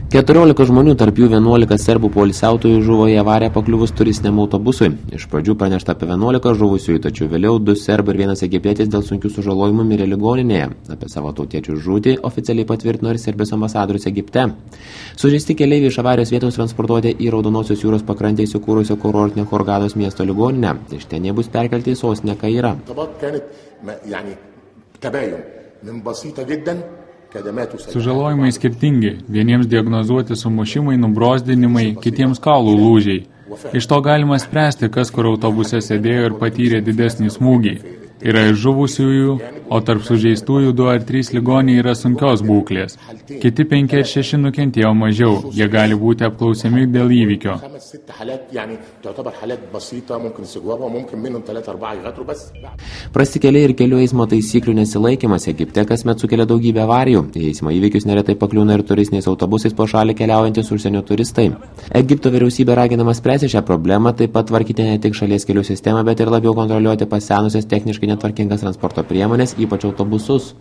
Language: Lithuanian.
14 žmonių, tarp jų 11 serbų poilsiautojų žuvo į avariją pakliuvus turistiniam autobusui. Iš pradžių pranešta apie 11 žuvusiųjų, tačiau vėliau 2 serbai ir 1 egiptietis dėl sunkių sužalojimų mirė ligoninėje. Apie savo tautiečių žūtį oficialiai patvirtino ir Serbijos ambasadorius Egipte. Sužeisti keleiviai iš avarijos vietos transportuoti į Raudonosios jūros pakrantėje įsikūrusio kurortinio Hurgados miesto ligoninę. Iš ten jie bus perkelti į sostinę Kairą. Sužalojimai skirtingi. Vieniems diagnozuoti sumušimai, nubrozdinimai, kitiems kaulų lūžiai. Iš to galima spręsti, kas kur autobuse sėdėjo ir patyrė didesnį smūgį. Yra ir žuvusiųjų, o tarp sužeistųjų 2 ar 3 ligoniai yra sunkios būklės. Kiti 5 ar 6 nukentėjo mažiau. Jie gali būti apklausiami dėl įvykio. Prasti keliai ir kelių eismo taisyklių nesilaikymas Egipte kasmet sukelia daugybę avarijų. Į eismo įvykius neretai pakliūna ir turistiniais autobusais po šalį keliaujantis užsienio turistai. Egipto vyriausybė raginama spręsti šią problemą, taip pat tvarkyti ne tik šalies kelių sistemą, bet ir labiau kontroliuoti pasenusias techniškai netvarkingas transporto priemonės, ypač autobusus.